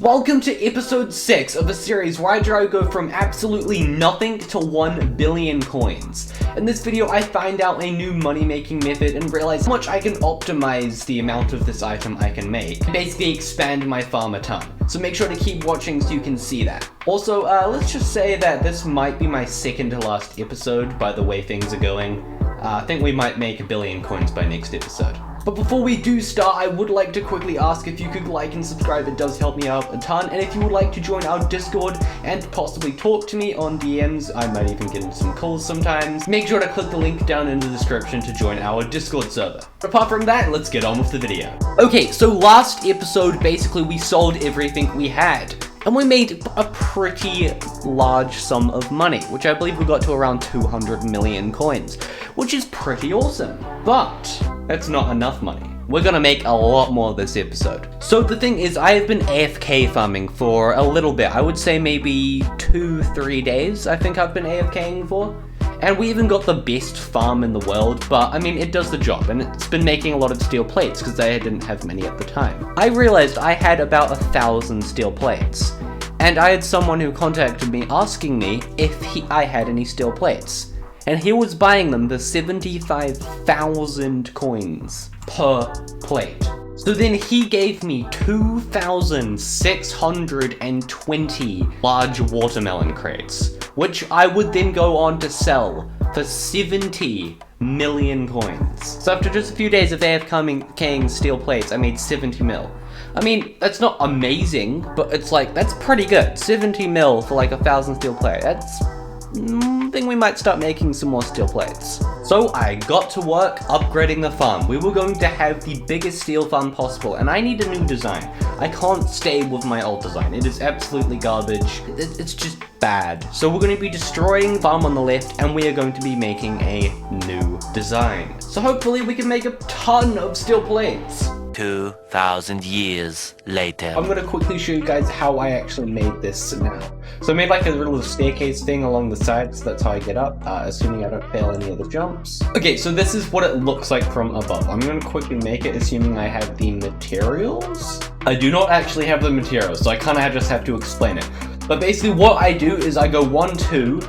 Welcome to episode 6 of a series where I try to go from absolutely nothing to 1 billion coins. In this video I find out a new money making method and realize how much I can optimize the amount of this item I can make. And basically expand my farm a ton. So make sure to keep watching so you can see that. Also, let's just say that this might be my second to last episode by the way things are going. I think we might make 1 billion coins by next episode. But before we do start, I would like to quickly ask if you could like and subscribe. It does help me out a ton. And if you would like to join our Discord and possibly talk to me on DMs, I might even get into some calls sometimes, make sure to click the link down in the description to join our Discord server. Apart from that, let's get on with the video. Okay, so last episode, basically we sold everything we had. And we made a pretty large sum of money, which I believe we got to around 200 million coins, which is pretty awesome. But that's not enough money. We're gonna make a lot more this episode. So the thing is, I have been AFK farming for a little bit. I would say maybe 2-3 days I think I've been AFKing for. And we even got the best farm in the world, but I mean, it does the job, and it's been making a lot of steel plates because I didn't have many at the time. I realized I had about 1,000 steel plates, and I had someone who contacted me asking me if I had any steel plates. And he was buying them for 75,000 coins per plate. So then he gave me 2,620 large watermelon crates, which I would then go on to sell for 70 million coins. So after just a few days of AFKing steel plates, I made 70 mil. I mean, that's not amazing, but it's like, that's pretty good. 70 mil for like 1,000 steel plate. That's, I think we might start making some more steel plates. So I got to work upgrading the farm. We were going to have the biggest steel farm possible, and I need a new design. I can't stay with my old design. It is absolutely garbage. It's just bad. So we're going to be destroying the farm on the left, and we are going to be making a new design. So hopefully we can make a ton of steel plates. 2,000 years later. I'm going to quickly show you guys how I actually made this now. So I made like a little staircase thing along the sides. That's how I get up, assuming I don't fail any of the jumps. Okay, so this is what it looks like from above. I'm going to quickly make it, assuming I have the materials. I do not actually have the materials, so I kind of just have to explain it. But basically what I do is I go 1, 2,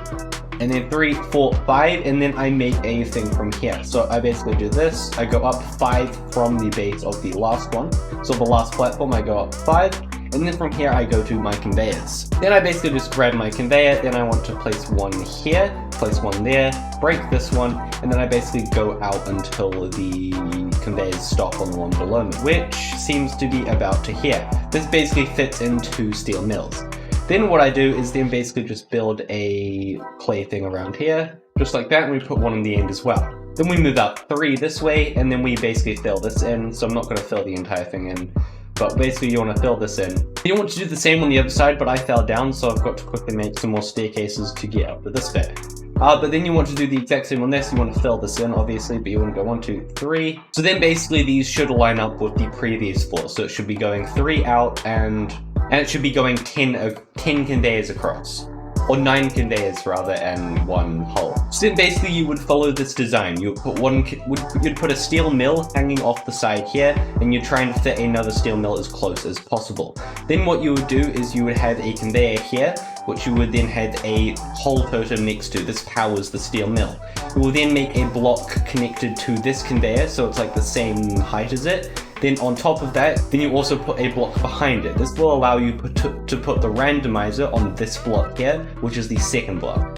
and then 3, 4, 5, and then I make a thing from here. So I basically do this, I go up 5 from the base of the last one. So the last platform, I go up 5, and then from here I go to my conveyors. Then I basically just grab my conveyor, then I want to place one here, place one there, break this one, and then I basically go out until the conveyors stop on the one below me, which seems to be about to here. This basically fits into steel mills. Then what I do is then basically just build a clay thing around here, just like that, and we put one on the end as well. Then we move out 3 this way, and then we basically fill this in, so I'm not going to fill the entire thing in, but basically you want to fill this in. You want to do the same on the other side, but I fell down, so I've got to quickly make some more staircases to get up to this bit. But then you want to do the exact same on this. You want to fill this in, obviously, but you want to go 1, 2, 3. So then basically these should line up with the previous 4, so it should be going 3 out, and it should be going 10 conveyors across. Or 9 conveyors rather, and 1 hole. So then basically you would follow this design. You'd put a steel mill hanging off the side here, and you'd try and fit another steel mill as close as possible. Then what you would do is you would have a conveyor here, which you would then have a hole totem next to. This powers the steel mill. You will then make a block connected to this conveyor, so it's like the same height as it. Then on top of that, then you also put a block behind it. This will allow you to put the randomizer on this block here, which is the second block.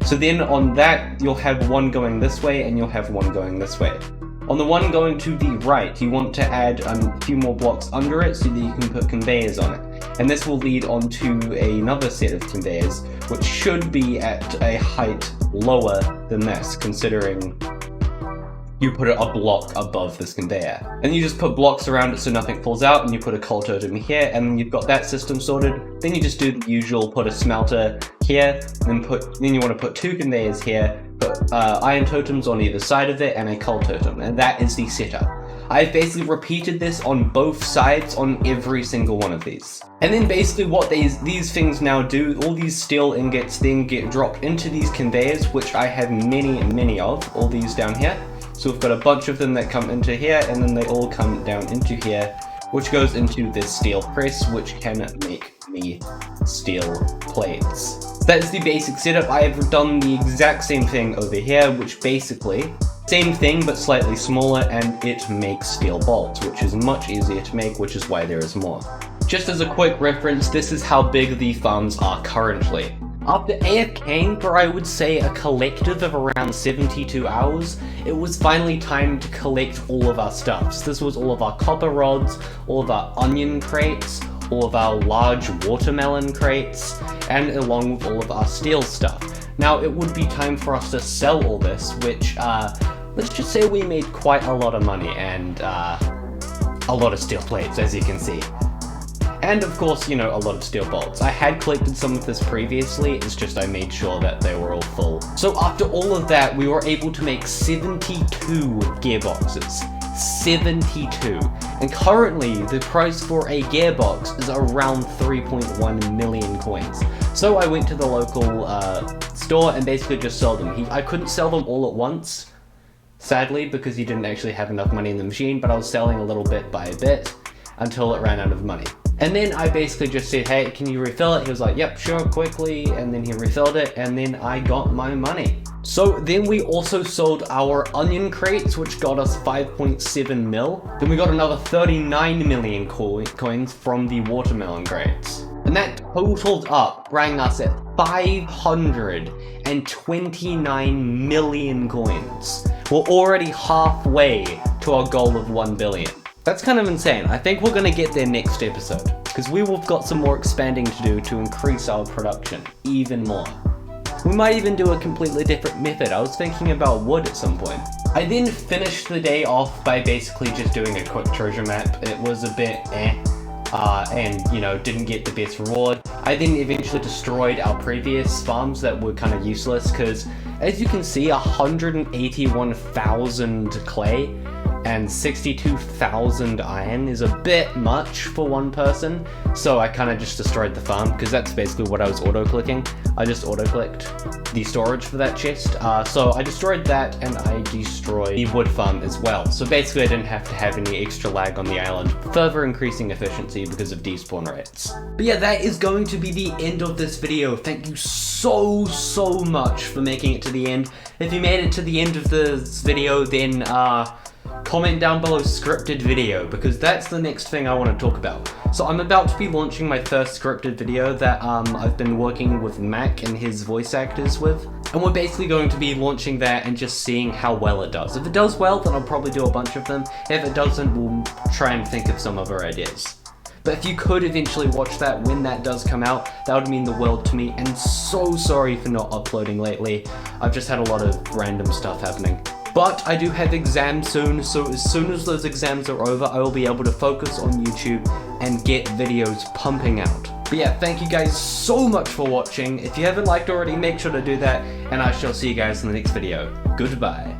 So then on that, you'll have one going this way and you'll have one going this way. On the one going to the right, you want to add a few more blocks under it so that you can put conveyors on it. And this will lead on to another set of conveyors, which should be at a height lower than this, considering you put a block above this conveyor. And you just put blocks around it so nothing falls out, and you put a coal totem here, and then you've got that system sorted. Then you just do the usual, put a smelter here, and then you want to put 2 conveyors here, put iron totems on either side of it, and a coal totem, and that is the setup. I've basically repeated this on both sides on every single one of these. And then basically what these things now do, all these steel ingots then get dropped into these conveyors, which I have many of, all these down here. So we've got a bunch of them that come into here, and then they all come down into here, which goes into this steel press, which can make me steel plates. That is the basic setup. I have done the exact same thing over here, which basically, same thing but slightly smaller, and it makes steel bolts, which is much easier to make, which is why there is more. Just as a quick reference, this is how big the farms are currently. After AFKing for I would say a collective of around 72 hours, it was finally time to collect all of our stuffs. This was all of our copper rods, all of our onion crates, all of our large watermelon crates, and along with all of our steel stuff. Now it would be time for us to sell all this, which let's just say we made quite a lot of money and a lot of steel plates, as you can see. And of course, you know, a lot of steel bolts. I had collected some of this previously, it's just I made sure that they were all full. So after all of that, we were able to make 72 gearboxes. 72. And currently, the price for a gearbox is around 3.1 million coins. So I went to the local store and basically just sold them. I couldn't sell them all at once, sadly, because he didn't actually have enough money in the machine, but I was selling a little bit by a bit until it ran out of money. And then I basically just said, hey, can you refill it? He was like, yep, sure, quickly. And then he refilled it, and then I got my money. So then we also sold our onion crates, which got us 5.7 mil. Then we got another 39 million coins from the watermelon crates. And that totaled up, bringing us at 529 million coins. We're already halfway to our goal of 1 billion. That's kind of insane. I think we're gonna get there next episode, because we've got some more expanding to do to increase our production even more. We might even do a completely different method. I was thinking about wood at some point. I then finished the day off by basically just doing a quick treasure map. It was a bit and you know, didn't get the best reward. I then eventually destroyed our previous farms that were kind of useless, because as you can see, 181,000 clay and 62,000 iron is a bit much for one person, so I kind of just destroyed the farm, because that's basically what I was auto-clicking. I just auto-clicked the storage for that chest, so I destroyed that, and I destroyed the wood farm as well. So basically I didn't have to have any extra lag on the island, further increasing efficiency because of despawn rates. But yeah, that is going to be the end of this video. Thank you so much for making it to the end. If you made it to the end of this video, then comment down below scripted video, because that's the next thing I want to talk about. So I'm about to be launching my first scripted video that I've been working with Mac and his voice actors with, and we're basically going to be launching that and just seeing how well it does. If it does well, then I'll probably do a bunch of them. If it doesn't, we'll try and think of some other ideas. But if you could eventually watch that when that does come out, that would mean the world to me, and so sorry for not uploading lately. I've just had a lot of random stuff happening. But I do have exams soon, so as soon as those exams are over, I will be able to focus on YouTube and get videos pumping out. But yeah, thank you guys so much for watching. If you haven't liked already, make sure to do that, and I shall see you guys in the next video. Goodbye.